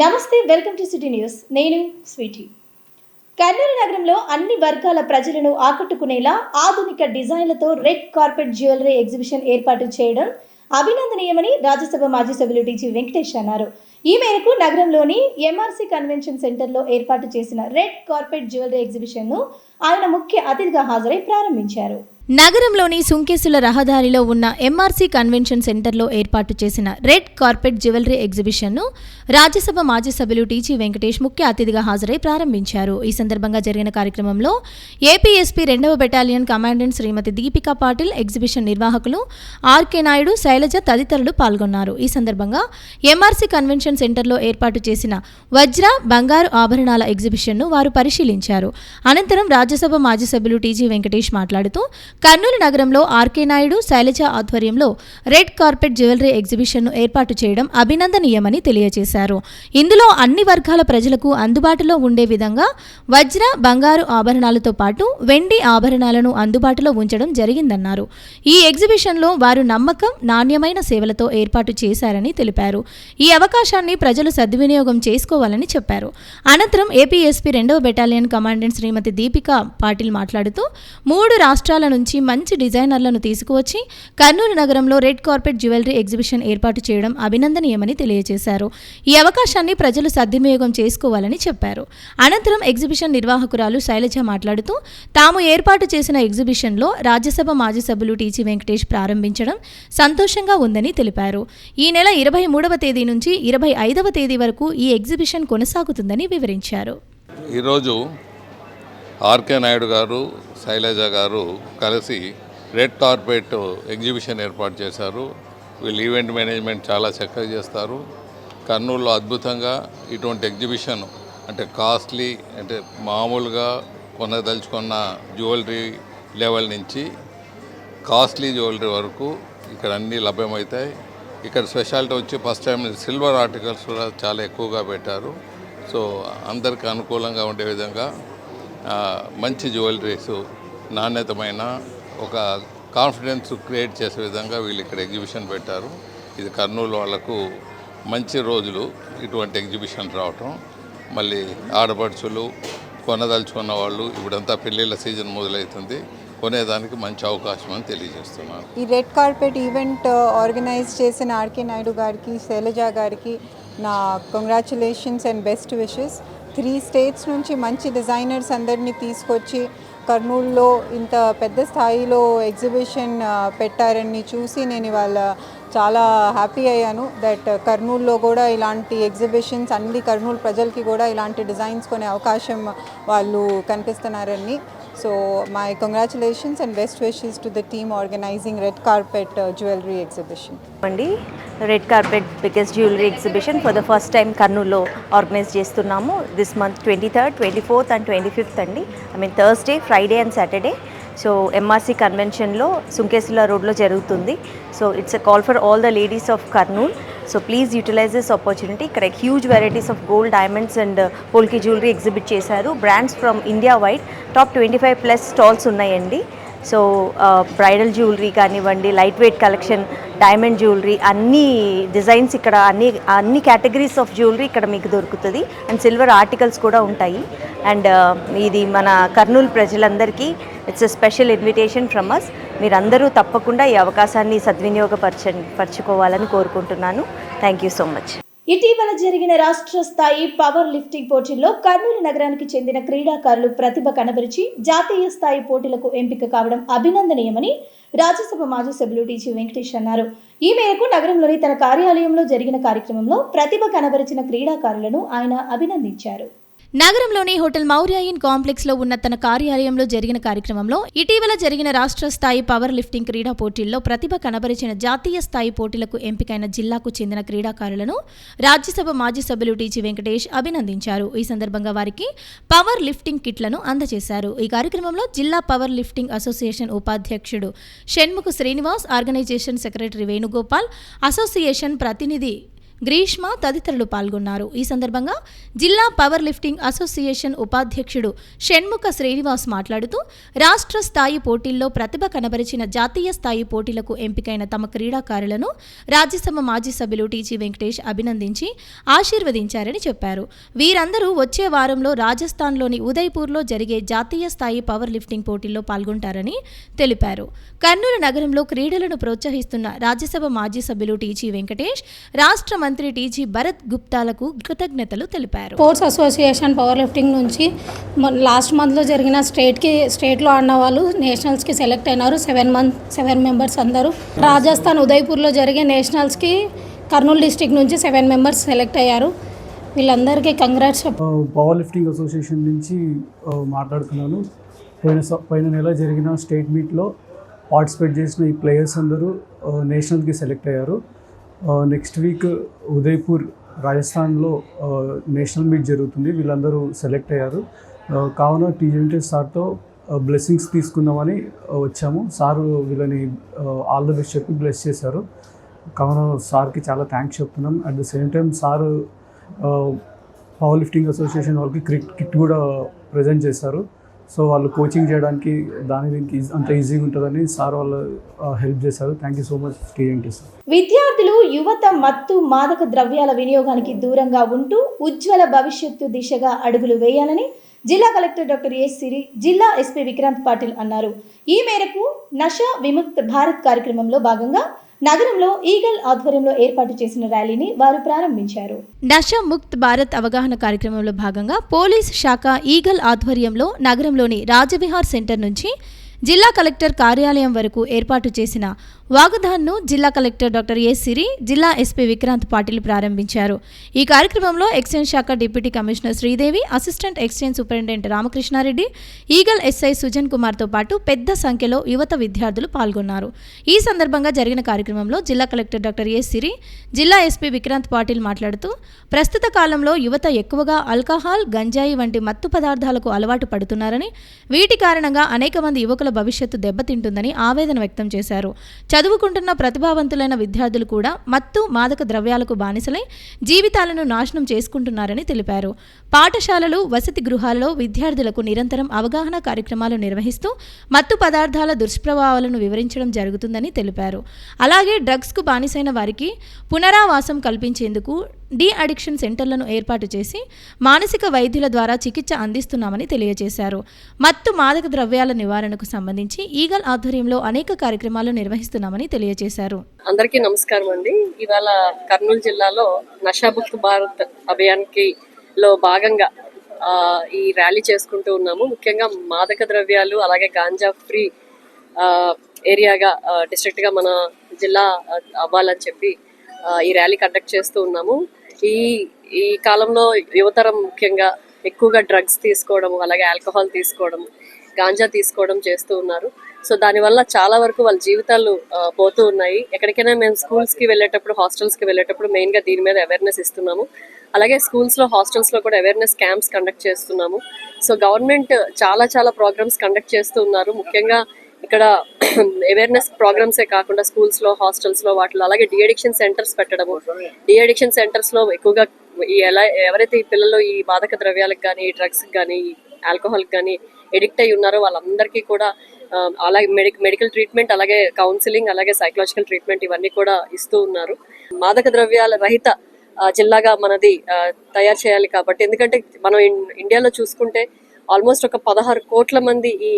నమస్తే, welcome to city news. నేను Sweety. Kurnool నగరంలో అన్ని వర్గాల ప్రజలను ఆకట్టుకునేలా ఆధునిక డిజైన్లతో రెడ్ కార్పెట్ జ్యువెలరీ ఎగ్జిబిషన్ ఏర్పాటు చేయడం అభినందనీయమని రాజ్యసభ మాజీ సభ్యులు టీజీ వెంకటేష్ అన్నారు. ఈ మేరకు నగరంలోని ఎంఆర్సీ కన్వెన్షన్ సెంటర్లో ఏర్పాటు చేసిన రెడ్ కార్పెట్ జ్యువెలరీ ఎగ్జిబిషన్ను ఆయన ముఖ్య అతిథిగా హాజరై ప్రారంభించారు. నగరంలోని సుంకేసుల రహదారిలో ఉన్న ఎంఆర్సీ కన్వెన్షన్ సెంటర్లో ఏర్పాటు చేసిన రెడ్ కార్పెట్ జ్యువెలరీ ఎగ్జిబిషన్ను రాజ్యసభ మాజీ సభ్యులు టీజీ వెంకటేష్ ముఖ్య అతిథిగా హాజరై ప్రారంభించారు. ఈ సందర్భంగా జరిగిన కార్యక్రమంలో ఏపీఎస్పీ 2వ బెటాలియన్ కమాండెంట్ శ్రీమతి దీపికా పాటిల్, ఎగ్జిబిషన్ నిర్వాహకులు ఆర్కే నాయుడు, శైలజ తదితరులు పాల్గొన్నారు. ఈ సందర్భంగా ఎంఆర్సీ కన్వెన్షన్ సెంటర్లో ఏర్పాటు చేసిన వజ్ర, బంగారు ఆభరణాల ఎగ్జిబిషన్ను వారు పరిశీలించారు. అనంతరం రాజ్యసభ మాజీ సభ్యులు టీజీ వెంకటేష్ మాట్లాడుతూ కర్నూలు నగరంలో ఆర్కే నాయుడు, శైలజ ఆధ్వర్యంలో రెడ్ కార్పెట్ జ్యువెలరీ ఎగ్జిబిషన్ను ఏర్పాటు చేయడం అభినందనీయమని తెలియజేశారు. ఇందులో అన్ని వర్గాల ప్రజలకు అందుబాటులో ఉండే విధంగా వజ్ర, బంగారు ఆభరణాలతో పాటు వెండి ఆభరణాలను అందుబాటులో ఉంచడం జరిగిందన్నారు. ఈ ఎగ్జిబిషన్లో వారు నమ్మకం, నాణ్యమైన సేవలతో ఏర్పాటు చేశారని తెలిపారు. ఈ అవకాశాన్ని ప్రజలు సద్వినియోగం చేసుకోవాలని చెప్పారు. అనంతరం ఏపీఎస్పీ 2వ బెటాలియన్ కమాండెంట్ శ్రీమతి దీపికా పాటిల్ మాట్లాడుతూ 3 రాష్ట్రాల నుంచి మంచి డిజైనర్లను తీసుకువచ్చి కర్నూలు నగరంలో రెడ్ కార్పెట్ జ్యువెలరీ ఎగ్జిబిషన్ ఏర్పాటు చేయడం అభినందనీయమని తెలియజేశారు. ఈ అవకాశాన్ని ప్రజలు సద్వినియోగం చేసుకోవాలని చెప్పారు. అనంతరం ఎగ్జిబిషన్ నిర్వాహకురాలు శైలజ మాట్లాడుతూ తాము ఏర్పాటు చేసిన ఎగ్జిబిషన్లో రాజ్యసభ మాజీ సభ్యులు టీజీ వెంకటేష్ ప్రారంభించడం సంతోషంగా ఉందని తెలిపారు. ఈ నెల 23వ తేదీ నుంచి 25వ తేదీ వరకు ఈ ఎగ్జిబిషన్ కొనసాగుతుందని వివరించారు. ఈరోజు ఆర్కే నాయుడు గారు, శైలజ గారు కలిసి రెడ్ కార్పెట్ ఎగ్జిబిషన్ ఏర్పాటు చేశారు. వీళ్ళు ఈవెంట్ మేనేజ్మెంట్ చాలా చక్కగా చేస్తారు. కర్నూలులో అద్భుతంగా ఇటువంటి ఎగ్జిబిషన్ అంటే కాస్ట్లీ, అంటే మామూలుగా కొనదలుచుకున్న జ్యువెలరీ లెవెల్ నుంచి కాస్ట్లీ జ్యువెలరీ వరకు ఇక్కడ అన్నీ లభ్యమవుతాయి. ఇక్కడ స్పెషాలిటీ వచ్చి ఫస్ట్ టైం సిల్వర్ ఆర్టికల్స్ కూడా చాలా ఎక్కువగా పెట్టారు. సో అందరికీ అనుకూలంగా ఉండే విధంగా మంచి జ్యువెలరీస్, నాణ్యతమైన ఒక కాన్ఫిడెన్స్ క్రియేట్ చేసే విధంగా వీళ్ళు ఇక్కడ ఎగ్జిబిషన్ పెట్టారు. ఇది కర్నూలు వాళ్ళకు మంచి రోజులు ఇటువంటి ఎగ్జిబిషన్ రావటం. మళ్ళీ ఆడపడుచులు, కొనదలుచుకున్న వాళ్ళు, ఇప్పుడంతా పెళ్ళిళ్ళ సీజన్ మొదలవుతుంది, కొనేదానికి మంచి అవకాశం అని తెలియజేస్తున్నాను. ఈ రెడ్ కార్పెట్ ఈవెంట్ ఆర్గనైజ్ చేసిన ఆర్కే నాయుడు గారికి, శైలజ గారికి నా congratulations and best wishes. 3 states నుంచి మంచి డిజైనర్స్ అందరినీ తీసుకొచ్చి కర్నూలులో ఇంత పెద్ద స్థాయిలో ఎగ్జిబిషన్ పెట్టారని చూసి నేను ఇవాళ చాలా హ్యాపీ అయ్యాను. దట్ కర్నూలులో కూడా ఇలాంటి ఎగ్జిబిషన్స్, అన్ని కర్నూలు ప్రజలకి కూడా ఇలాంటి డిజైన్స్ కొనే అవకాశం వాళ్ళు కనిపిస్తున్నారని. So my congratulations and best wishes to the team organising red carpet jewellery exhibition. అండి, red carpet biggest jewellery exhibition for the first time కర్నూలులో ఆర్గనైజ్ చేస్తున్నాము. This month 23rd, 24th and 25th అండి. Thursday, Friday and Saturday. So MRC కన్వెన్షన్లో సుంకేసుల రోడ్లో జరుగుతుంది. So it's a call for all the ladies of Kurnool. So please utilise this opportunity. ఇక్కడ huge varieties of gold, diamonds and పోల్కి jewellery exhibit చేశారు. Brands from India wide top 25+ stalls ఉన్నాయండి. So bridal jewellery కానివ్వండి, light weight collection, diamond jewellery, అన్ని designs ఇక్కడ, అన్ని categories of jewellery ఇక్కడ మీకు దొరుకుతుంది. అండ్ సిల్వర్ ఆర్టికల్స్ కూడా ఉంటాయి. అండ్ ఇది మన కర్నూలు ప్రజలందరికీ it's a special invitation from us. మీరందరూ తప్పకుండా ఈ అవకాశాన్ని సద్వినియోగపరచుకోవాలని కోరుకుంటున్నాను. Thank you so much. ఇటీవల జరిగిన రాష్ట్ర స్థాయి పవర్ లిఫ్టింగ్ పోటీల్లో కర్నూలు నగరానికి చెందిన క్రీడాకారులు ప్రతిభ కనబరిచి జాతీయ స్థాయి పోటీలకు ఎంపిక కావడం అభినందనీయమని రాజ్యసభ మాజీ సభ్యులు టీజీ వెంకటేష్ అన్నారు. ఈ మేరకు నగరంలోని తన కార్యాలయంలో జరిగిన కార్యక్రమంలో ప్రతిభ కనబరిచిన క్రీడాకారులను ఆయన అభినందించారు. నగరంలోని హోటల్ మౌర్య ఇన్ కాంప్లెక్స్ లో ఉన్న తన కార్యాలయంలో జరిగిన కార్యక్రమంలో ఇటీవల జరిగిన రాష్ట్ర స్థాయి పవర్ లిఫ్టింగ్ క్రీడా పోటీల్లో ప్రతిభ కనబరిచిన జాతీయ స్థాయి పోటీలకు ఎంపికైన జిల్లాకు చెందిన క్రీడాకారులను రాజ్యసభ మాజీ సభ్యులు టీజీ వెంకటేష్ అభినందించారు. ఈ సందర్భంగా వారికి పవర్ లిఫ్టింగ్ కిట్లను అందజేశారు. ఈ కార్యక్రమంలో జిల్లా పవర్ లిఫ్టింగ్ అసోసియేషన్ ఉపాధ్యక్షుడు Shanmukha Srinivas, organization secretary Venugopal, association ప్రతినిధి గ్రీష్మ తదితరులు పాల్గొన్నారు. ఈ సందర్భంగా జిల్లా పవర్ లిఫ్టింగ్ అసోసియేషన్ ఉపాధ్యక్షుడు షణ్ముఖ శ్రీనివాస్ మాట్లాడుతూ రాష్ట్ర స్థాయి పోటీల్లో ప్రతిభ కనబరిచిన జాతీయ స్థాయి పోటీలకు ఎంపికైన తమ క్రీడాకారులను రాజ్యసభ మాజీ సభ్యులు టీజీ వెంకటేష్ అభినందించి ఆశీర్వదించారని చెప్పారు. వీరందరూ వచ్చే వారంలో రాజస్థాన్లోని ఉదయ్పూర్లో జరిగే జాతీయ స్థాయి పవర్ లిఫ్టింగ్ పోటీల్లో పాల్గొంటారని తెలిపారు. కర్నూలు నగరంలో క్రీడలను ప్రోత్సహిస్తున్న రాజ్యసభ మాజీ సభ్యులు టీజీ వెంకటేష్, రాష్ట్ర మంత్రి టీజీ భరత్ గుప్తాలకు కృతజ్ఞతలు తెలిపారు. స్పోర్ట్స్ అసోసియేషన్ పవర్ లిఫ్టింగ్ నుంచి లాస్ట్ మంత్లో జరిగిన స్టేట్లో ఆడిన వాళ్ళు నేషనల్స్కి సెలెక్ట్ అయినారు. 7 మెంబర్స్ అందరూ. రాజస్థాన్ ఉదయ్పూర్లో జరిగే నేషనల్స్కి కర్నూలు డిస్టిక్ నుంచి 7 మెంబర్స్ సెలెక్ట్ అయ్యారు. వీళ్ళందరికీ కంగ్రాట్స్. పవర్ లిఫ్టింగ్ అసోసియేషన్ నుంచి మాట్లాడుతున్నాను. పోయిన నెల జరిగిన స్టేట్ మీట్లో పార్టిసిపేట్ చేసిన ఈ ప్లేయర్స్ అందరూ నేషనల్కి సెలెక్ట్ అయ్యారు. నెక్స్ట్ వీక్ ఉదయ్పూర్ రాజస్థాన్లో నేషనల్ మీట్ జరుగుతుంది. వీళ్ళందరూ సెలెక్ట్ అయ్యారు. కావున టీజీ వెంకటేష్ సార్తో బ్లెస్సింగ్స్ తీసుకుందామని వచ్చాము. సారు వీళ్ళని ఆల్ ద బెస్ట్ చెప్పి బ్లెస్ చేశారు. కావున సార్కి చాలా థ్యాంక్స్ చెప్తున్నాం. At the same time sir power lifting association వాళ్ళకి కిట్ కూడా ప్రజెంట్ చేశారు. సో వాళ్ళు కోచింగ్ చేయడానికి దీనికి అంత ఈజీగా ఉంటుందని సార్ వాళ్ళు హెల్ప్ చేశారు. Thank you so much TMT sir. విద్యార్థులు యువత మత్తు మాదక ద్రవ్యాల వినియోగానికి దూరంగా ఉంటూ ఉజ్వల భవిష్యత్తు దిశగా అడుగులు వేయాలని జిల్లా కలెక్టర్ డాక్టర్ ఏ సిరి, జిల్లా ఎస్పీ విక్రాంత్ పాటిల్ అన్నారు. ఈ మేరకు నషా విముక్త్ భారత్ కార్యక్రమంలో భాగంగా నగరంలో ఈగల్ ఆధ్వర్యంలో ఏర్పాటు చేసిన ర్యాలీని వారు ప్రారంభించారు. నషా ముక్త్ భారత్ అవగాహన కార్యక్రమంలో భాగంగా పోలీస్ శాఖ ఈగల్ ఆధ్వర్యంలో నగరంలోని రాజవిహార్ సెంటర్ నుంచి జిల్లా కలెక్టర్ కార్యాలయం వరకు ఏర్పాటు చేసిన వాగథాన్ను జిల్లా కలెక్టర్ డాక్టర్ ఏ సిరి, జిల్లా ఎస్పీ విక్రాంత్ పాటిల్ ప్రారంభించారు. ఈ కార్యక్రమంలో ఎక్సైజ్ శాఖ deputy commissioner Sridevi, assistant excise superintendent Ramakrishna Reddy, eagle SI Sujan కుమార్తో పాటు పెద్ద సంఖ్యలో యువత విద్యార్థులు పాల్గొన్నారు. ఈ సందర్భంగా జరిగిన కార్యక్రమంలో జిల్లా కలెక్టర్ డాక్టర్ ఏ సిరి, జిల్లా ఎస్పీ విక్రాంత్ పాటిల్ మాట్లాడుతూ ప్రస్తుత కాలంలో యువత ఎక్కువగా ఆల్కహాల్, గంజాయి వంటి మత్తు పదార్థాలకు అలవాటు పడుతున్నారని, వీటి కారణంగా అనేక మంది యువకుల భవిష్యత్తు దెబ్బతింటుందని ఆవేదన వ్యక్తం చేశారు. చదువుకుంటున్న ప్రతిభావంతులైన విద్యార్థులు కూడా మత్తు మాదక ద్రవ్యాలకు బానిసలై జీవితాలను నాశనం చేసుకుంటున్నారని తెలిపారు. పాఠశాలలు, వసతి గృహాలలో విద్యార్థులకు నిరంతరం అవగాహన కార్యక్రమాలు నిర్వహిస్తూ మత్తు పదార్థాల దుష్ప్రభావాలను వివరించడం జరుగుతుందని తెలిపారు. అలాగే డ్రగ్స్కు బానిసైన వారికి పునరావాసం కల్పించేందుకు డి అడిక్షన్ సెంటర్లను ఏర్పాటు చేసి మానసిక వైద్యుల ద్వారా చికిత్స అందిస్తున్నామని తెలియజేశారు. మత్తు మాదక ద్రవ్యాల నివారణకు సంబంధించి ఈగల్ ఆధ్వర్యంలో అనేక కార్యక్రమాలు నిర్వహిస్తున్నామని తెలియజేశారు. అందరికీ నమస్కారం అండి. ఇవాళ కర్నూలు జిల్లాలో నషాముక్త్ భారత్ అభియాన్కి లో భాగంగా ఈ ర్యాలీ చేసుకుంటూ ఉన్నాము. ముఖ్యంగా మాదక ద్రవ్యాలు అలాగే గాంజా ఫ్రీ ఏరియాగా డిస్ట్రిక్ట్గా మన జిల్లా అవ్వాలని చెప్పి ఈ ర్యాలీ కండక్ట్ చేస్తూ ఉన్నాము. ఈ కాలంలో యువతరం ముఖ్యంగా ఎక్కువగా డ్రగ్స్ తీసుకోవడం, అలాగే ఆల్కహాల్ తీసుకోవడం, గాంజా తీసుకోవడం చేస్తూ ఉన్నారు. సో దానివల్ల చాలా వరకు వాళ్ళ జీవితాలు పోతూ ఉన్నాయి. ఎక్కడికైనా మేము స్కూల్స్కి వెళ్ళేటప్పుడు, హాస్టల్స్కి వెళ్ళేటప్పుడు మెయిన్గా దీని మీద అవేర్నెస్ ఇస్తున్నాము. అలాగే స్కూల్స్లో, హాస్టల్స్లో కూడా అవేర్నెస్ క్యాంప్స్ కండక్ట్ చేస్తున్నాము. సో గవర్నమెంట్ చాలా ప్రోగ్రామ్స్ కండక్ట్ చేస్తూ ఉన్నారు. ముఖ్యంగా ఇక్కడ అవేర్నెస్ ప్రోగ్రామ్సే కాకుండా స్కూల్స్లో, హాస్టల్స్లో వాటిలో అలాగే డిఅడిక్షన్ సెంటర్స్ పెట్టడము. డిఅడిక్షన్ సెంటర్స్లో ఎక్కువగా ఎవరైతే ఈ పిల్లలు ఈ మాదక ద్రవ్యాలకు కానీ, డ్రగ్స్కి కానీ, ఆల్కహాల్కి కానీ ఎడిక్ట్ అయి ఉన్నారో వాళ్ళందరికీ కూడా అలాగే మెడికల్ ట్రీట్మెంట్, అలాగే కౌన్సిలింగ్, అలాగే సైకలాజికల్ ట్రీట్మెంట్ ఇవన్నీ కూడా ఇస్తూ ఉన్నారు. మాదక ద్రవ్యాల రహిత జిల్లాగా మనది తయారు చేయాలి కాబట్టి, ఎందుకంటే మనం ఇండియాలో చూసుకుంటే ఆల్మోస్ట్ ఒక 16 కోట్ల మంది ఈ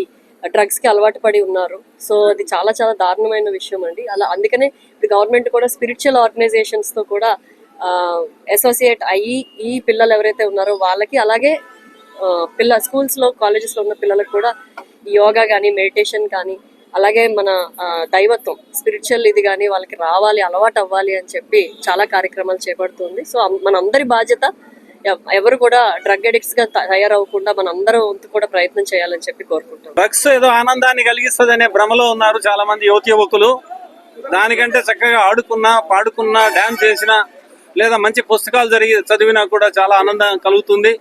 డ్రగ్స్కి అలవాటు పడి ఉన్నారు. సో అది చాలా దారుణమైన విషయం అండి. అందుకనే ఇప్పుడు గవర్నమెంట్ కూడా స్పిరిచువల్ ఆర్గనైజేషన్స్తో కూడా అసోసియేట్ అయ్యి ఈ పిల్లలు ఎవరైతే ఉన్నారో వాళ్ళకి, అలాగే స్కూల్స్లో, కాలేజెస్లో ఉన్న పిల్లలకు కూడా యోగా కానీ, మెడిటేషన్ కానీ, అలాగే మన దైవత్వం, స్పిరిచువల్ ఇది కానీ వాళ్ళకి రావాలి, అలవాటు అవ్వాలి అని చెప్పి చాలా కార్యక్రమాలు చేపడుతుంది. సో మన అందరి బాధ్యత, ఎవరు కూడా డ్రగ్ అడిక్ట్స్ గా తయారవకుండా మన అందరూ వంతు కూడా ప్రయత్నం చేయాలని చెప్పి కోరుకుంటాం. డ్రగ్స్ ఏదో ఆనందాన్ని కలిగిస్తుందనే భ్రమలో ఉన్నారు చాలా మంది యువకులు. దానికంటే చక్కగా ఆడుకున్నా, పాడుకున్నా, డాన్స్ చేసినా, లేదా మంచి పుస్తకాలు చదివినా కూడా చాలా ఆనందం కలుగుతుంది.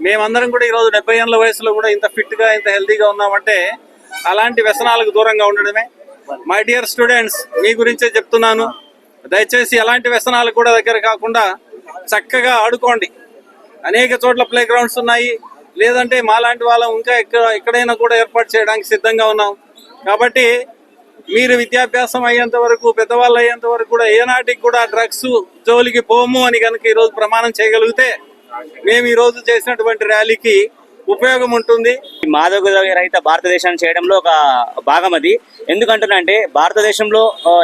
మేమందరం కూడా ఈరోజు 70 ఏళ్ళ వయసులో కూడా ఇంత ఫిట్ గా, ఇంత హెల్తీగా ఉన్నామంటే అలాంటి వ్యసనాలకు దూరంగా ఉండడమే. మై డియర్ స్టూడెంట్స్, మీ గురించే చెప్తున్నాను. దయచేసి ఎలాంటి వ్యసనాలు కూడా దగ్గర కాకుండా చక్కగా ఆడుకోండి. అనేక చోట్ల ప్లే గ్రౌండ్స్ ఉన్నాయి, లేదంటే మాలాంటి వాళ్ళం ఇంకా ఎక్కడైనా కూడా ఏర్పాటు చేయడానికి సిద్ధంగా ఉన్నాం. కాబట్టి మీరు విద్యాభ్యాసం అయ్యేంత వరకు, పెద్దవాళ్ళు అయ్యేంత వరకు కూడా ఏనాటికి కూడా డ్రగ్స్ జోలికి పోము అని కనుక ఈరోజు ప్రమాణం చేయగలిగితే మేము ఈరోజు చేసినటువంటి ర్యాలీకి ఉపయోగం ఉంటుంది. మాదక ద్రవ్య రహిత భారతదేశాన్ని చేయడంలో ఒక భాగం అది. ఎందుకంటున్నంటే భారతదేశంలో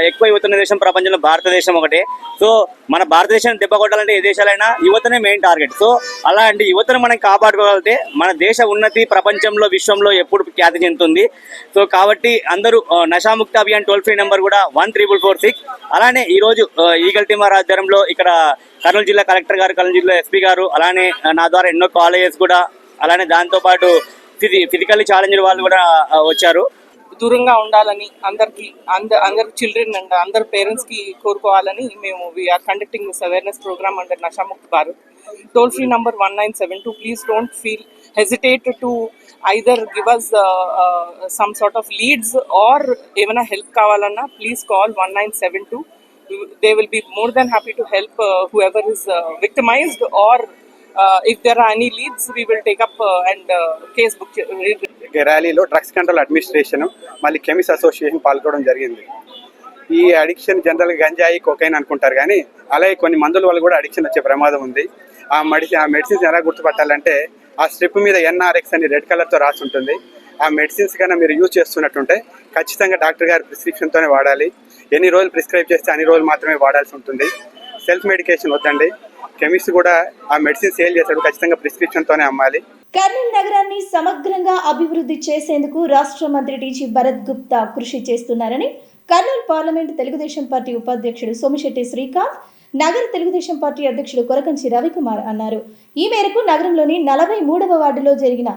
ఎక్కువ యువత ఉన్న దేశం ప్రపంచంలో భారతదేశం ఒకటే. సో మన భారతదేశాన్ని దెబ్బ కొట్టాలంటే ఏ దేశాలైనా యువతనే మెయిన్ టార్గెట్. సో అలాంటి యువతను మనం కాపాడుకోగలిగితే మన దేశ ఉన్నతి ప్రపంచంలో, విశ్వంలో ఎప్పుడు ఖ్యాతి చెందుతుంది. సో కాబట్టి అందరూ నషాముక్త అభియాన్ టోల్ ఫ్రీ నెంబర్ కూడా 14446. అలానే ఈరోజు ఈగల్ టీమర్ ఆధ్వర్యంలో ఇక్కడ కర్నూలు జిల్లా కలెక్టర్ గారు, కర్నూలు జిల్లా ఎస్పీ గారు, అలానే నా ద్వారా ఎన్నో కాలేజెస్ కూడా, అలానే దాంతోపాటు ఫిజికల్లీ ఛాలెంజ్ వాళ్ళు కూడా వచ్చారు. దూరంగా ఉండాలని అందరు చిల్డ్రన్ అండ్ అందరు పేరెంట్స్ కి కోరుకోవాలని మేము we're conducting this awareness program under Nasha Mukt Bharat. Toll free number 1972. Please don't feel hesitate to either give us some sort of leads or even a help kavalana. Please call 1972. They will be more than happy to help whoever is victimized, or if there are any leads we will take up and case book. ర్యాలీలో drugs control administration మళ్ళీ chemist association పాల్గొనడం జరిగింది. ఈ addiction జనరల్గా గంజాయి, cocaine అనుకుంటారు, కానీ అలాగే కొన్ని మందుల వల్ల కూడా అడిక్షన్ వచ్చే ప్రమాదం ఉంది. ఆ మెడిసిన్స్ ఎలా గుర్తుపట్టాలంటే ఆ స్ట్రిప్ మీద NRX అని రెడ్ కలర్తో రాసి ఉంటుంది. ఆ మెడిసిన్స్ కన్నా మీరు యూజ్ చేస్తున్నట్టుంటే ఖచ్చితంగా డాక్టర్ గారి ప్రిస్క్రిప్షన్తోనే వాడాలి. ఎన్ని రోజులు ప్రిస్క్రైబ్ చేస్తే అన్ని రోజులు మాత్రమే వాడాల్సి ఉంటుంది. సెల్ఫ్ మెడికేషన్ వద్దండి. కెమిస్ట్ కూడా ఆ మెడిసిన్ సేల్ చేశాడు, ఖచ్చితంగా ప్రిస్క్రిప్షన్తోనే అమ్మాలి. కర్నూలు నగరాన్ని సమగ్రంగా అభివృద్ధి చేసేందుకు రాష్ట్ర మంత్రి టీజీ భరత్ గుప్తా కృషి చేస్తున్నారని కర్నూలు పార్లమెంటు తెలుగుదేశం పార్టీ ఉపాధ్యక్షుడు సోమిశెట్టి శ్రీకాంత్, నగర తెలుగుదేశం పార్టీ అధ్యక్షుడు కొరకంచి రవికుమార్ అన్నారు. ఈ మేరకు నగరంలోని 43వ వార్డులో జరిగిన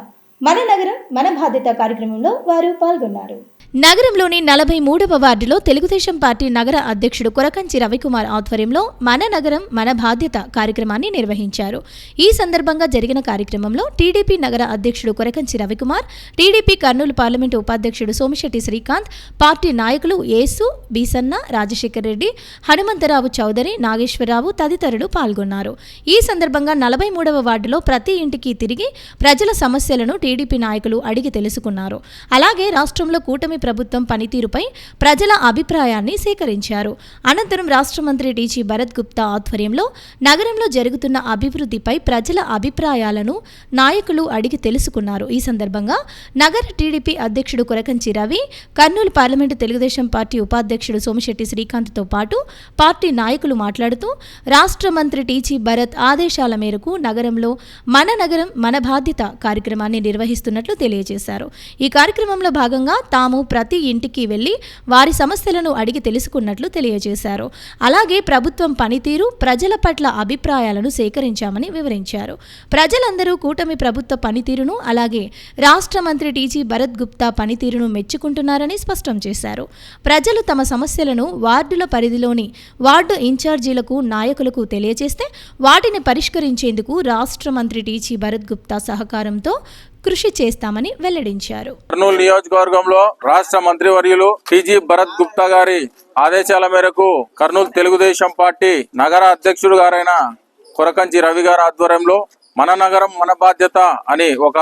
మన నగరం మన బాధ్యత కార్యక్రమంలో వారు పాల్గొన్నారు. నగరంలోని 43వ వార్డులో తెలుగుదేశం పార్టీ నగర అధ్యక్షుడు కొరకంచి రవికుమార్ ఆధ్వర్యంలో మన నగరం మన బాధ్యత కార్యక్రమాన్ని నిర్వహించారు. ఈ సందర్భంగా జరిగిన కార్యక్రమంలో టీడీపీ నగర అధ్యక్షుడు కొరకంచి రవికుమార్, టీడీపీ కర్నూలు పార్లమెంటు ఉపాధ్యక్షుడు సోమిశెట్టి శ్రీకాంత్, పార్టీ నాయకులు యేసు, బీసన్న, రాజశేఖర్ రెడ్డి, హనుమంతరావు చౌదరి, నాగేశ్వరరావు తదితరులు పాల్గొన్నారు. ఈ సందర్భంగా 43వ వార్డులో ప్రతి ఇంటికి తిరిగి ప్రజల సమస్యలను టీడీపీ నాయకులు అడిగి తెలుసుకున్నారు. అలాగే రాష్ట్రంలో కూటమి ప్రభుత్వం పనితీరుపై ప్రజల అభిప్రాయాన్ని సేకరించారు. అనంతరం రాష్ట్ర మంత్రి టీజీ భరత్ గుప్తా ఆధ్వర్యంలో నగరంలో జరుగుతున్న అభివృద్ధిపై ప్రజల అభిప్రాయాలను నాయకులు అడిగి తెలుసుకున్నారు. ఈ సందర్భంగా నగర టీడీపీ అధ్యక్షుడు కొరకంచి రవి, కర్నూలు పార్లమెంటు తెలుగుదేశం పార్టీ ఉపాధ్యక్షుడు సోమిశెట్టి శ్రీకాంత్తో పాటు పార్టీ నాయకులు మాట్లాడుతూ రాష్ట్ర మంత్రి టీజీ భరత్ ఆదేశాల మేరకు నగరంలో మన నగరం మన బాధ్యత కార్యక్రమాన్ని నిర్వహిస్తున్నట్లు తెలియజేశారు. ఈ కార్యక్రమంలో భాగంగా తాము ప్రతి ఇంటికి వెళ్లి వారి సమస్యలను అడిగి తెలుసుకున్నట్లు తెలియజేశారు. అలాగే ప్రభుత్వం పనితీరు, ప్రజల పట్ల అభిప్రాయాలను సేకరించామని వివరించారు. ప్రజలందరూ కూటమి ప్రభుత్వ పనితీరును, అలాగే రాష్ట్ర మంత్రి టీజీ భరత్ గుప్తా పనితీరును మెచ్చుకుంటున్నారని స్పష్టం చేశారు. ప్రజలు తమ సమస్యలను వార్డుల పరిధిలోని వార్డు ఇన్ఛార్జీలకు, నాయకులకు తెలియజేస్తే వాటిని పరిష్కరించేందుకు రాష్ట్ర మంత్రి టీజీ భరత్ గుప్తా సహకారంతో కృషి చేస్తామని వెల్లడించారు. కర్నూలు నియోజకవర్గంలో రాష్ట్ర మంత్రివర్యులు టీజీ భరత్ గుప్తా గారి ఆదేశాల మేరకు కర్నూలు తెలుగుదేశం పార్టీ నగర అధ్యక్షుడు గారైన కొరకంచి రవి గారి ఆధ్వర్యంలో మన నగరం మన బాధ్యత అని ఒక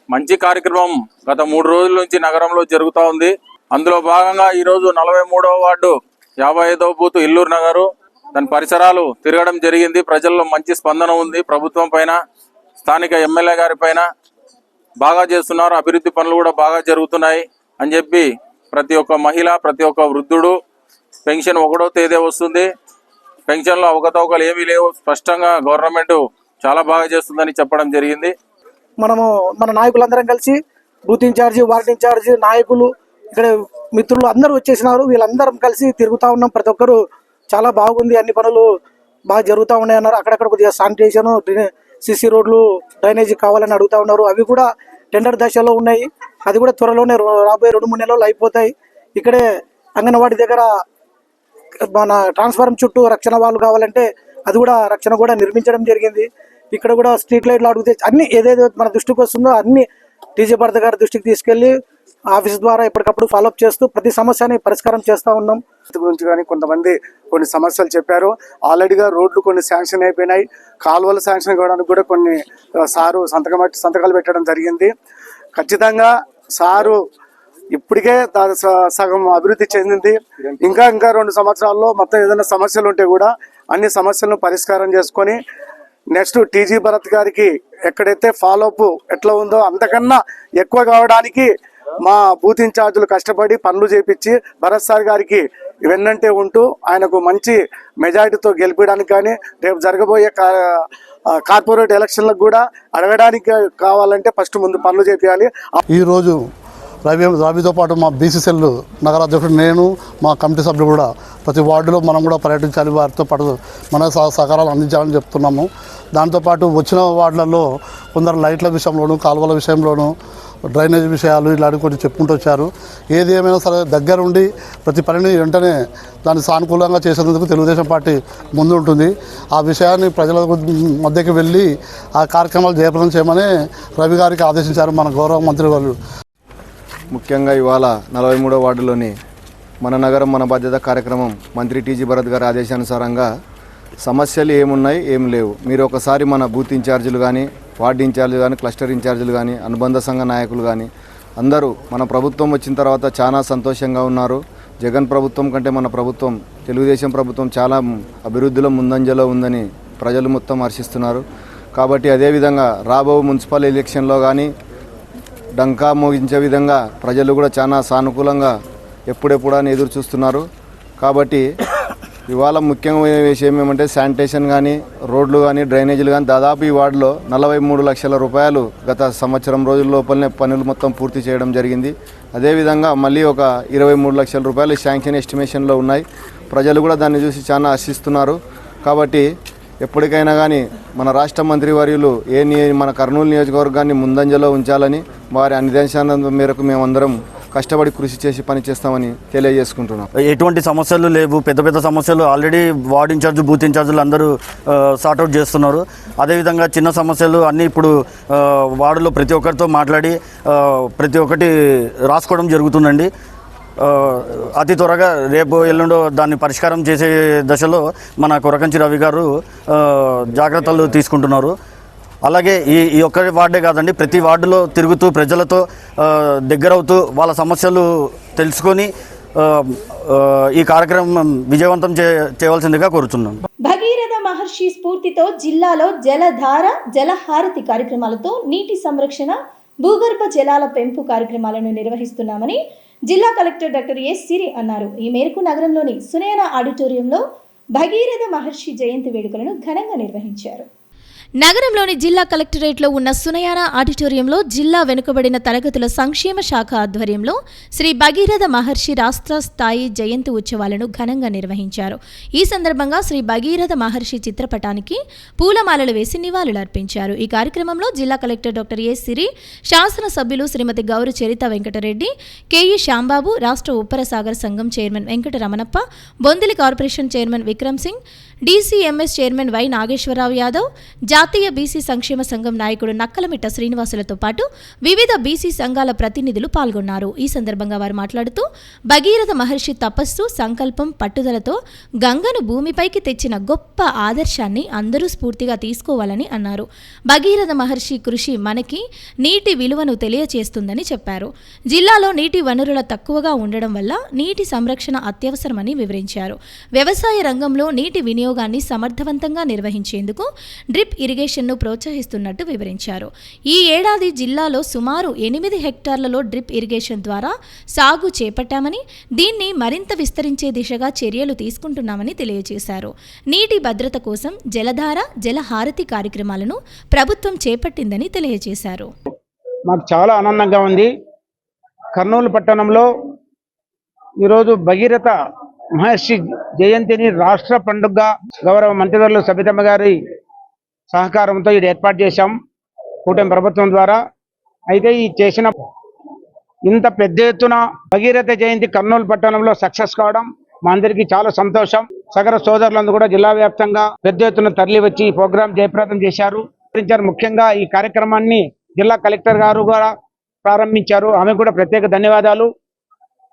మంచి కార్యక్రమం గత 3 రోజుల నుంచి నగరంలో జరుగుతూ ఉంది. అందులో భాగంగా ఈరోజు 43వ వార్డు 55వ బూత్ ఇల్లూరు నగరు, దాని పరిసరాలు తిరగడం జరిగింది. ప్రజల్లో మంచి స్పందన ఉంది. ప్రభుత్వం పైన, స్థానిక ఎమ్మెల్యే గారి పైన బాగా చేస్తున్నారు. అభివృద్ధి పనులు కూడా బాగా జరుగుతున్నాయి అని చెప్పి ప్రతి ఒక్క మహిళ, ప్రతి ఒక్క వృద్ధుడు పెన్షన్ 1వ తేదీ వస్తుంది. పెన్షన్లో అవకతవకలు ఏమీ లేవు. స్పష్టంగా గవర్నమెంట్ చాలా బాగా చేస్తుందని చెప్పడం జరిగింది. మనము మన నాయకులందరం కలిసి బూత్ ఇన్ఛార్జి, వార్డు ఇన్ఛార్జి, నాయకులు, ఇక్కడ మిత్రులు అందరూ వచ్చేసినారు. వీళ్ళందరం కలిసి తిరుగుతూ ఉన్నాం. ప్రతి ఒక్కరు చాలా బాగుంది, అన్ని పనులు బాగా జరుగుతూ ఉన్నాయి అన్నారు. అక్కడక్కడ కొద్దిగా శానిటేషన్, సిసి రోడ్లు, డ్రైనేజీ కావాలని అడుగుతూ ఉన్నారు. అవి కూడా టెండర్ దశలో ఉన్నాయి. అది కూడా త్వరలోనే రాబోయే 2-3 నెలల్లో అయిపోతాయి. ఇక్కడే అంగన్వాడీ దగ్గర మన ట్రాన్స్ఫార్మర్ చుట్టూ రక్షణ వాళ్ళు కావాలంటే అది కూడా రక్షణ కూడా నిర్మించడం జరిగింది. ఇక్కడ కూడా స్ట్రీట్ లైట్లు అడిగితే అన్ని ఏదేదో మన దృష్టికి వస్తుందో అన్ని టీజీ భరత్ గారి దృష్టికి తీసుకెళ్లి ఆఫీస్ ద్వారా ఎప్పటికప్పుడు ఫాలోఅప్ చేస్తూ ప్రతి సమస్యని పరిష్కారం చేస్తూ ఉన్నాం. గురించి కానీ కొంతమంది కొన్ని సమస్యలు చెప్పారు. ఆల్రెడీగా రోడ్లు కొన్ని శాంక్షన్ అయిపోయినాయి. కాలువల శాంక్షన్ కావడానికి కూడా కొన్ని సారు సంతకాలు పెట్టడం జరిగింది. ఖచ్చితంగా సారు ఇప్పటికే సగం అభివృద్ధి చెందింది. ఇంకా 2 సంవత్సరాల్లో మొత్తం ఏదైనా సమస్యలు ఉంటే కూడా అన్ని సమస్యలను పరిష్కారం చేసుకొని నెక్స్ట్ టీజీ భరత్ గారికి ఎక్కడైతే ఫాలోఅప్ ఎట్లా ఉందో అంతకన్నా ఎక్కువ కావడానికి మా బూత్ ఇన్ఛార్జీలు కష్టపడి పనులు చేపించి భరత్ సార్ గారికి వెన్నంటే ఉంటూ ఆయనకు మంచి మెజారిటీతో గెలిపించడానికి కానీ రేపు జరగబోయే కార్పొరేట్ ఎలక్షన్లకు కూడా అడగడానికి కావాలంటే ఫస్ట్ ముందు పనులు చేపించాలి. ఈరోజు రవితో పాటు మా బీసీసీఎల్ నగర అధ్యక్షుడు నేను, మా కమిటీ సభ్యులు కూడా ప్రతి వార్డులో మనం కూడా పర్యటించాలి, వారితో పాటు మన సహకారాలు అందించాలని చెప్తున్నాము. దాంతోపాటు వచ్చిన వార్డులలో కొందరు లైట్ల విషయంలోనూ, కాలువల విషయంలోనూ, డ్రైనేజ్ విషయాలు ఇలాంటి కొన్ని చెప్పుకుంటూ వచ్చారు. ఏది ఏమైనా సరే దగ్గరుండి ప్రతి పనిని వెంటనే దాన్ని సానుకూలంగా చేసేందుకు తెలుగుదేశం పార్టీ ముందు ఉంటుంది. ఆ విషయాన్ని ప్రజల మధ్యకి వెళ్ళి ఆ కార్యక్రమాలు జయప్రదం చేయమని రవి గారికి ఆదేశించారు మన గౌరవ మంత్రి వాళ్ళు. ముఖ్యంగా ఇవాళ 43వ వార్డులోని మన నగరం మన బాధ్యత కార్యక్రమం మంత్రి టీజీ భరత్ గారి ఆదేశానుసారంగా సమస్యలు ఏమున్నాయి ఏం లేవు మీరు ఒకసారి మన బూత్ ఇన్ఛార్జీలు కానీ, వార్డు ఇన్ఛార్జీలు కానీ, క్లస్టర్ ఇన్ఛార్జీలు కానీ, అనుబంధ సంఘ నాయకులు కానీ అందరూ మన ప్రభుత్వం వచ్చిన తర్వాత చాలా సంతోషంగా ఉన్నారు. జగన్ ప్రభుత్వం కంటే మన ప్రభుత్వం, తెలుగుదేశం ప్రభుత్వం చాలా అభివృద్ధిలో ముందంజలో ఉందని ప్రజలు మొత్తం హర్షిస్తున్నారు. కాబట్టి అదేవిధంగా రాబో మున్సిపల్ ఎలక్షన్లో కానీ డంకా మోగించే విధంగా ప్రజలు కూడా చాలా సానుకూలంగా ఎప్పుడెప్పుడు అని ఎదురు చూస్తున్నారు. కాబట్టి ఇవాళ ముఖ్యమైన విషయం ఏమంటే శానిటేషన్ కానీ, రోడ్లు కానీ, డ్రైనేజీలు కానీ దాదాపు ఈ వార్డులో 43 లక్షల రూపాయలు గత సంవత్సరం రోజుల లోపలనే పనులు మొత్తం పూర్తి చేయడం జరిగింది. అదేవిధంగా మళ్ళీ ఒక 23 లక్షల రూపాయలు శాంక్షన్ ఎస్టిమేషన్లో ఉన్నాయి. ప్రజలు కూడా దాన్ని చూసి చాలా హర్షిస్తున్నారు. కాబట్టి ఎప్పటికైనా కానీ మన రాష్ట్ర మంత్రివర్యులు మన కర్నూలు నియోజకవర్గాన్ని ముందంజలో ఉంచాలని వారి నిర్దేశాల మేరకు మేమందరం కష్టపడి కృషి చేసి పనిచేస్తామని తెలియజేసుకుంటున్నాం. ఎటువంటి సమస్యలు లేవు. పెద్ద పెద్ద సమస్యలు ఆల్రెడీ వార్డ్ ఇన్ఛార్జ్, బూత్ ఇన్ఛార్జీలు అందరూ సార్ట్అవుట్ చేస్తున్నారు. అదేవిధంగా చిన్న సమస్యలు అన్నీ ఇప్పుడు వార్డులో ప్రతి ఒక్కరితో మాట్లాడి ప్రతి ఒక్కటి రాసుకోవడం జరుగుతుందండి. అతి త్వరగా రేపు ఎల్లుండో దాన్ని పరిష్కారం చేసే దశలో మన కొరకంచి రవి గారు జాగ్రత్తలు తీసుకుంటున్నారు. అలాగే ఈ ఒక్క వార్డే కాదండి, ప్రతి వార్డులో తిరుగుతూ ప్రజలతో దగ్గరవుతూ వాళ్ళ సమస్యలు తెలుసుకొని ఈ కార్యక్రమం విజయవంతం చేయవలసిందిగా కోరుతున్నాను. భగీరథ మహర్షి స్ఫూర్తితో జిల్లాలో జలధార, జలహారతి కార్యక్రమాలతో నీటి సంరక్షణ, భూగర్భ జలాల పెంపు కార్యక్రమాలను నిర్వహిస్తున్నామని జిల్లా కలెక్టర్ డాక్టర్ ఎస్ సిరి అన్నారు. ఈ మేరకు నగరంలోని సునయన ఆడిటోరియంలో భగీరథ మహర్షి జయంతి వేడుకలను ఘనంగా నిర్వహించారు. నగరంలోని జిల్లా కలెక్టరేట్లో ఉన్న సునయాన ఆడిటోరియంలో జిల్లా వెనుకబడిన తరగతుల సంక్షేమ శాఖ ఆధ్వర్యంలో శ్రీ భగీరథ మహర్షి రాష్ట్ర స్థాయి జయంతి ఉత్సవాలను ఘనంగా నిర్వహించారు. ఈ సందర్భంగా శ్రీ భగీరథ మహర్షి చిత్రపటానికి పూలమాలలు వేసి నివాళులర్పించారు. ఈ కార్యక్రమంలో జిల్లా కలెక్టర్ డాక్టర్ ఎస్ సిరి, శాసనసభ్యులు శ్రీమతి గౌరు చరిత వెంకటరెడ్డి, కేఈ శ్యాంబాబు, రాష్ట్ర ఉప్పర సాగర్ సంఘం chairman Venkata Ramanappa, Bondili corporation chairman Vikram Singh, DCMS chairman Y Nageswara Rao Yadav, జాతీయ బీసీ సంక్షేమ సంఘం నాయకుడు నక్కలమిట్ట శ్రీనివాసులతో పాటు వివిధ బీసీ సంఘాల ప్రతినిధులు పాల్గొన్నారు. ఈ సందర్భంగా వారు మాట్లాడుతూ భగీరథ మహర్షి తపస్సు, సంకల్పం, పట్టుదలతో గంగను భూమిపైకి తెచ్చిన గొప్ప ఆదర్శాన్ని అందరూ స్ఫూర్తిగా తీసుకోవాలని అన్నారు. భగీరథ మహర్షి కృషి మనకి నీటి విలువను తెలియచేస్తుందని చెప్పారు. జిల్లాలో నీటి వనరుల తక్కువగా ఉండడం వల్ల నీటి సంరక్షణ అత్యవసరమని వివరించారు. వ్యవసాయ రంగంలో నీటి వినియోగాన్ని సమర్థవంతంగా నిర్వహించేందుకు డ్రిప్ ఇరిగేషన్ను ప్రోత్సహిస్తున్నట్టు వివరించారు. ఈ ఏడాది జిల్లాలో సుమారు 8 హెక్టార్లలో డ్రిప్ ఇరిగేషన్ ద్వారా సాగు చేపట్టామని, దీన్ని మరింత విస్తరించే దిశగా చర్యలు తీసుకుంటున్నామని తెలియజేశారు. నీటి భద్రత కోసం జలధార, జలహారతి కార్యక్రమాలను ప్రభుత్వం చేపట్టిందని తెలియజేశారు. మాకు చాలా ఆనందంగా ఉంది. కర్నూలు పట్టణంలో ఈరోజు భగీరథ మహర్షి జయంతిని రాష్ట్ర పండుగగా గౌరవ మంత్రివర్యులు సబితమ్మ గారి సహకారంతో ఇది ఏర్పాటు చేశాం కూటమి ప్రభుత్వం ద్వారా. అయితే ఈ చేసిన ఇంత పెద్ద ఎత్తున భగీరథ జయంతి కర్నూలు పట్టణంలో సక్సెస్ కావడం మా అందరికీ చాలా సంతోషం. సగర సోదరులందరూ కూడా జిల్లా వ్యాప్తంగా పెద్ద ఎత్తున తరలి వచ్చి ఈ ప్రోగ్రాం జయప్రదం చేశారు. ముఖ్యంగా ఈ కార్యక్రమాన్ని జిల్లా కలెక్టర్ గారు కూడా ప్రారంభించారు. ఆమె కూడా ప్రత్యేక ధన్యవాదాలు.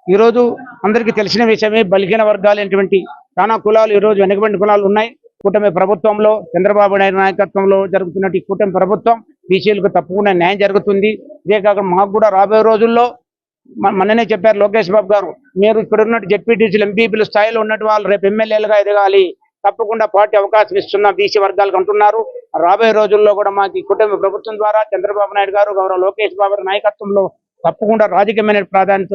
ఈరోజు అందరికీ తెలిసిన విషయమే, బలిహీన వర్గాలైనటువంటి చాలా కులాలు ఈరోజు వెనుకబడిన కులాలు ఉన్నాయి. కూటమి ప్రభుత్వంలో చంద్రబాబు నాయుడు నాయకత్వంలో జరుగుతున్నట్టు ఈ కూటమి ప్రభుత్వం బీసీలకు తప్పకుండా న్యాయం జరుగుతుంది. ఇదే కాక మాకు కూడా రాబోయే రోజుల్లో మొన్ననే చెప్పారు లోకేష్ బాబు గారు, మీరు ఇక్కడ ఉన్నట్టు జెడ్పీటీసీలు ఎంపీపీలు స్థాయిలో ఉన్నట్టు వాళ్ళు రేపు ఎమ్మెల్యేలుగా ఎదగాలి, తప్పకుండా పార్టీ అవకాశం ఇస్తున్న బీసీ వర్గాలకు అంటున్నారు. రాబోయే రోజుల్లో కూడా మాకు ఈ కుటుంబ ప్రభుత్వం ద్వారా చంద్రబాబు నాయుడు గారు గౌరవ లోకేష్ బాబు గారి నాయకత్వంలో తప్పకుండా రాజకీయమైన ప్రాధాన్యత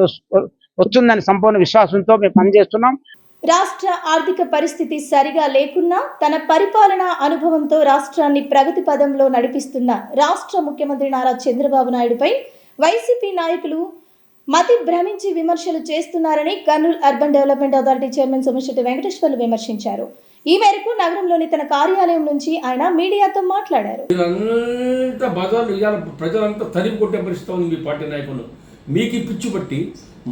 వస్తుందని సంపూర్ణ విశ్వాసంతో మేము పనిచేస్తున్నాం. రాష్ట్ర ఆర్థిక పరిస్థితి సరిగా లేకున్నా తన పరిపాలనా అనుభవంతో రాష్ట్రాన్ని ప్రగతి పదంలో నడిపిస్తున్న రాష్ట్ర ముఖ్యమంత్రి నారా చంద్రబాబు నాయుడుపై వైసీపీ నాయకులు మతి భ్రమించి విమర్శలు చేస్తున్నారని Kurnool urban development authority chairman Somisetti Venkateswarlu విమర్శించారు. ఈ మేరకు నగరంలోని తన కార్యాలయం నుంచి ఆయన మీడియాతో మాట్లాడారు. ప్రజలంతా తరిమి కొట్టే పరిస్థితి ఉంది మీ పార్టీ నాయకులు. మీకు పిచ్చు పట్టి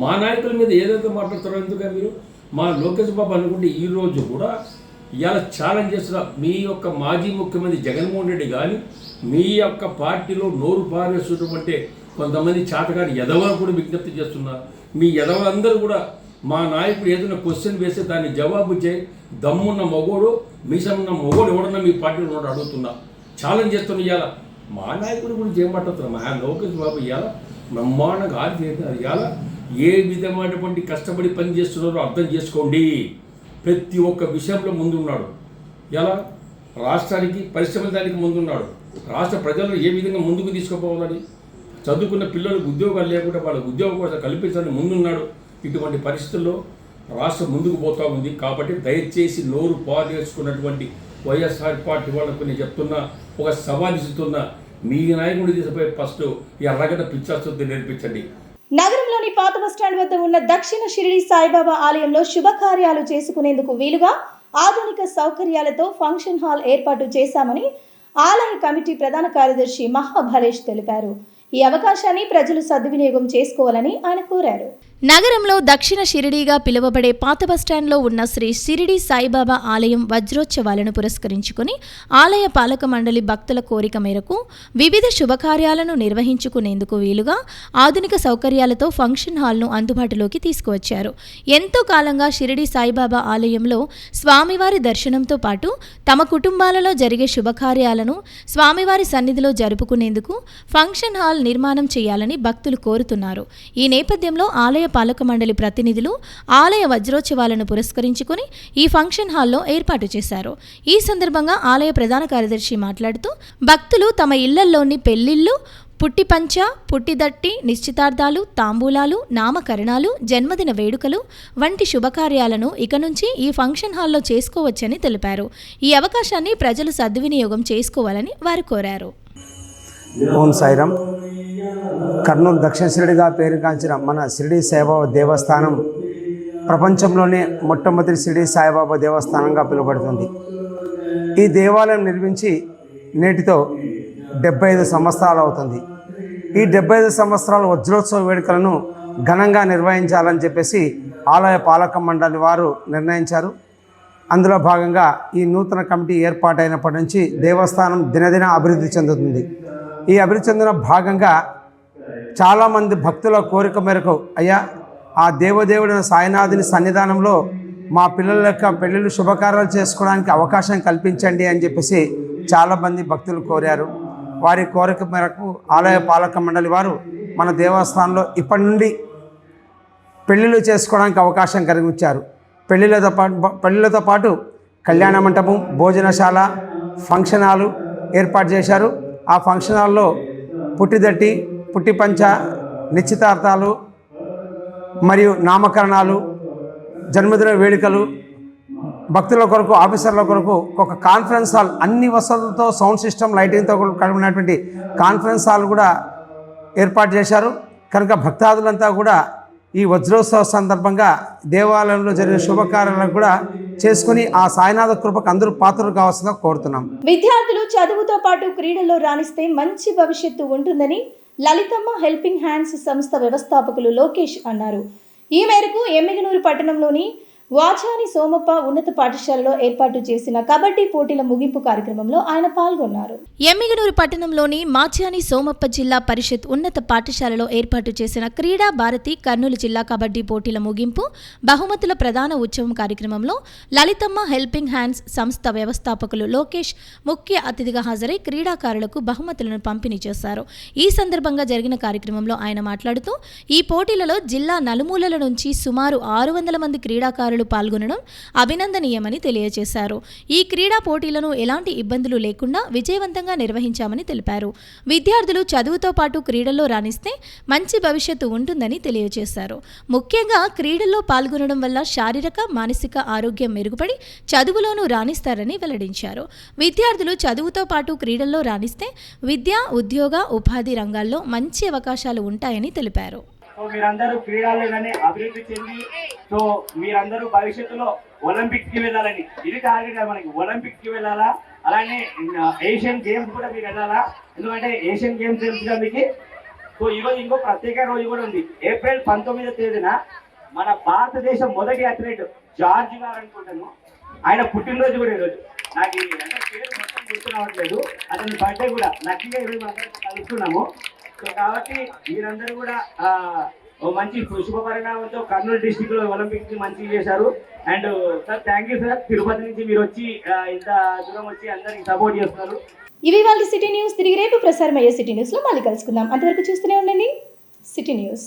మా నాయకుల మీద ఏదైతే మాట్లాడతారో ఎందుకంటే మీరు మా లోకేష్ బాబు అనుకుంటే ఈ రోజు కూడా ఇవాళ ఛాలెంజ్ చేస్తున్న మీ యొక్క మాజీ ముఖ్యమంత్రి జగన్మోహన్ రెడ్డి కానీ మీ యొక్క పార్టీలో నోరు పారేస్తున్నటువంటి కొంతమంది చాతగాని ఎదవలు కూడా విజ్ఞప్తి చేస్తున్నారు. మీ ఎదవలందరూ కూడా మా నాయకుడు ఏదైనా క్వశ్చన్ వేస్తే దాన్ని జవాబు చేయి దమ్మున్న మొగోడు మీసమున్న మొగోడు ఎవడన్నా మీ పార్టీలో ఉన్నాడు అడుగుతున్నా, ఛాలెంజ్ చేస్తున్నా. ఇవాళ మా నాయకుడి గురించి ఏం మాట్లాడుతున్నారు? మా లోకేష్ బాబు ఇవాళ బ్రహ్మాండంగా ఆడిపోతున్నారు. ఇవాళ ఏ విధమైనటువంటి కష్టపడి పని చేస్తున్నారో అర్థం చేసుకోండి. ప్రతి ఒక్క విషయంలో ముందున్నాడు. ఇలా రాష్ట్రానికి పరిశ్రమల దానికి ముందున్నాడు. రాష్ట్ర ప్రజలను ఏ విధంగా ముందుకు తీసుకుపోవాలని, చదువుకున్న పిల్లలకు ఉద్యోగాలు లేకుండా వాళ్ళకి ఉద్యోగం కోసం కల్పించాలని ముందున్నాడు. ఇటువంటి పరిస్థితుల్లో రాష్ట్రం ముందుకు పోతూ ఉంది. కాబట్టి దయచేసి నోరు పారేసుకున్నటువంటి వైఎస్ఆర్ పార్టీ వాళ్ళకు నేను చెప్తున్నా, ఒక సవాల్ ఇస్తున్నా, మీ నాయకుడి దిశపై ఫస్ట్ ఈ అరగంట పిచ్చాస్తుంది నేర్పించండి. నగరంలోని పాత బస్టాండ్ వద్ద ఉన్న దక్షిణ షిరిడి సాయిబాబా ఆలయంలో శుభకార్యాలు చేసుకునేందుకు వీలుగా ఆధునిక సౌకర్యాలతో ఫంక్షన్ హాల్ ఏర్పాటు చేశామని ఆలయ కమిటీ ప్రధాన కార్యదర్శి మహాభలేష్ తెలిపారు. ఈ అవకాశాన్ని ప్రజలు సద్వినియోగం చేసుకోవాలని ఆయన కోరారు. నగరంలో దక్షిణ షిరిడీగా పిలువబడే పాత బస్టాండ్లో ఉన్న శ్రీ షిరిడి సాయిబాబా ఆలయం వజ్రోత్సవాలను పురస్కరించుకుని ఆలయ పాలక మండలి భక్తుల కోరిక మేరకు వివిధ శుభకార్యాలను నిర్వహించుకునేందుకు వీలుగా ఆధునిక సౌకర్యాలతో ఫంక్షన్ హాల్ను అందుబాటులోకి తీసుకువచ్చారు. ఎంతో కాలంగా షిరిడి సాయిబాబా ఆలయంలో స్వామివారి దర్శనంతో పాటు తమ కుటుంబాలలో జరిగే శుభకార్యాలను స్వామివారి సన్నిధిలో జరుపుకునేందుకు ఫంక్షన్ హాల్ నిర్మాణం చేయాలని భక్తులు కోరుతున్నారు. ఈ నేపథ్యంలో ఆలయ పాలక మండలి ప్రతినిధులు ఆలయ వజ్రోత్సవాలను పురస్కరించుకుని ఈ ఫంక్షన్ హాల్లో ఏర్పాటు చేశారు. ఈ సందర్భంగా ఆలయ ప్రధాన కార్యదర్శి మాట్లాడుతూ భక్తులు తమ ఇళ్లల్లోని పెళ్లిళ్లు, పుట్టిపంచ, పుట్టిదట్టి, నిశ్చితార్థాలు, తాంబూలాలు, నామకరణాలు, జన్మదిన వేడుకలు వంటి శుభకార్యాలను ఇక నుంచి ఈ ఫంక్షన్ హాల్లో చేసుకోవచ్చని తెలిపారు. ఈ అవకాశాన్ని ప్రజలు సద్వినియోగం చేసుకోవాలని వారు కోరారు. ఓం సాయిరామ్. కర్నూలు దక్షిణ షిరిడిగా పేరుగాంచిన మన షిరిడి సాయిబాబా దేవస్థానం ప్రపంచంలోనే మొట్టమొదటి షిరిడి సాయిబాబా దేవస్థానంగా పిలువబడుతుంది. ఈ దేవాలయం నిర్మించి నేటితో 75 సంవత్సరాలు అవుతుంది. ఈ 75 సంవత్సరాల వజ్రోత్సవ వేడుకలను ఘనంగా నిర్వహించాలని చెప్పేసి ఆలయ పాలక మండలి వారు నిర్ణయించారు. అందులో భాగంగా ఈ నూతన కమిటీ ఏర్పాటైనప్పటి నుంచి దేవస్థానం దినదిన అభివృద్ధి చెందుతుంది. ఈ అభివృద్ధి చెందిన భాగంగా చాలామంది భక్తుల కోరిక మేరకు, అయ్యా ఆ దేవదేవుడైన సాయినాథుని సన్నిధానంలో మా పిల్లల యొక్క పెళ్ళిళ్ళు శుభకార్యాలు చేసుకోవడానికి అవకాశం కల్పించండి అని చెప్పేసి చాలామంది భక్తులు కోరారు. వారి కోరిక మేరకు ఆలయ పాలక మండలి వారు మన దేవస్థానంలో ఇప్పటి నుండి పెళ్ళిళ్ళు చేసుకోవడానికి అవకాశం కలిగించారు. పెళ్ళిళ్ళతో పాటు కళ్యాణ మంటపం, భోజనశాల, ఫంక్షన్ హాలు ఏర్పాటు చేశారు. ఆ ఫంక్షన్ హాల్లో పుట్టిదట్టి, పుట్టిపంచ, నిశ్చితార్థాలు మరియు నామకరణాలు, జన్మదిన వేడుకలు, భక్తుల కొరకు, ఆఫీసర్ల కొరకు ఒక కాన్ఫరెన్స్ హాల్, అన్ని వసతులతో సౌండ్ సిస్టమ్, లైటింగ్తో కలిగినటువంటి కాన్ఫరెన్స్ హాల్ కూడా ఏర్పాటు చేశారు. కనుక భక్తాదులంతా కూడా ఈ వజ్రోత్సవ సందర్భంగా దేవాలయంలో జరిగే శుభకార్యాలను కూడా చేసుకుని ఆ సాయినాథ కృపకు అందరూ పాత్రలు కావాల్సిందిగా కోరుతున్నాం. విద్యార్థులు చదువుతో పాటు క్రీడల్లో రాణిస్తే మంచి భవిష్యత్తు ఉంటుందని లలితమ్మ హెల్పింగ్ హ్యాండ్స్ సంస్థ వ్యవస్థాపకులు లోకేష్ అన్నారు. ఈ మేరకు ఎమ్మిగనూరు పట్టణంలోని వాచాని సోమప్ప ఉన్నత పాఠశాలలో ఏర్పాటు చేసిన కబడ్డీ పోటీల ముగింపు కార్యక్రమంలో ఆయన పాల్గొన్నారు. ఎమ్మిగనూరు పట్టణంలోని మాచాని సోమప్ప జిల్లా పరిషత్ ఉన్నత పాఠశాలలో ఏర్పాటు చేసిన క్రీడా భారతి కర్నూలు జిల్లా కబడ్డీ పోటీల ముగింపు బహుమతుల ప్రధాన ఉత్సవం కార్యక్రమంలో లలితమ్మ హెల్పింగ్ హ్యాండ్స్ సంస్థ వ్యవస్థాపకులు లోకేష్ ముఖ్య అతిథిగా హాజరై క్రీడాకారులకు బహుమతులను పంపిణీ చేశారు. ఈ సందర్భంగా జరిగిన కార్యక్రమంలో ఆయన మాట్లాడుతూ ఈ పోటీలలో జిల్లా నలుమూలల నుంచి సుమారు 600 మంది క్రీడాకారులు పాల్గొనడం అభినందనీయమని తెలియజేశారు. ఈ క్రీడా పోటీలను ఎలాంటి ఇబ్బందులు లేకుండా విజయవంతంగా నిర్వహించామని తెలిపారు. విద్యార్థులు చదువుతో పాటు క్రీడల్లో రాణిస్తే మంచి భవిష్యత్తు ఉంటుందని తెలియజేశారు. ముఖ్యంగా క్రీడల్లో పాల్గొనడం వల్ల శారీరక మానసిక ఆరోగ్యం మెరుగుపడి చదువులోనూ రాణిస్తారని వెల్లడించారు. విద్యార్థులు చదువుతో పాటు క్రీడల్లో రాణిస్తే విద్య, ఉద్యోగ, ఉపాధి రంగాల్లో మంచి అవకాశాలు ఉంటాయని తెలిపారు. సో మీరందరూ క్రీడల్లోనే అభివృద్ధి చెంది సో మీరందరూ భవిష్యత్తులో ఒలింపిక్స్ కి వెళ్ళాలని ఇది టార్గెట్ కదా మనకి. ఒలింపిక్స్ కి వెళ్ళాలా, అలానే ఏషియన్ గేమ్స్ కూడా మీరు వెళ్ళాలా. ఎందుకంటే ఏషియన్ గేమ్స్ తెలుసుగా మీకు. సో ఈరోజు ఇంకో ప్రత్యేక రోజు కూడా ఉంది. ఏప్రిల్ 19వ తేదీన మన భారతదేశం మొదటి అథ్లెట్ జార్జ్ గారు అనుకుంటాను, ఆయన పుట్టినరోజు కూడా ఈరోజు. నాకు పేరు మొత్తం గుర్తు రావట్లేదు. అతని బర్త్డే కూడా లక్కీగా ఈరోజు మనం కలుస్తున్నాము. సో కాబట్టి మీరందరూ కూడా మంచి శుభ పరిణామంతో కర్నూలు డిస్టిక్ లో ఒలింపిక్స్ ని మంచిగా చేశారు. And sir thank you sir, Tirupati నుంచి మీరు వచ్చి ఇంత దూరం వచ్చి అందరికి సపోర్ట్ చేస్తున్నారు. ఇవి వాళ్ళ సిటీ న్యూస్. తిరిగి రేపు ప్రసారం అయ్యే సిటీ న్యూస్ లో మళ్ళీ కలుసుకుందాం. అంతవరకు చూస్తూనే ఉండండి సిటీ న్యూస్.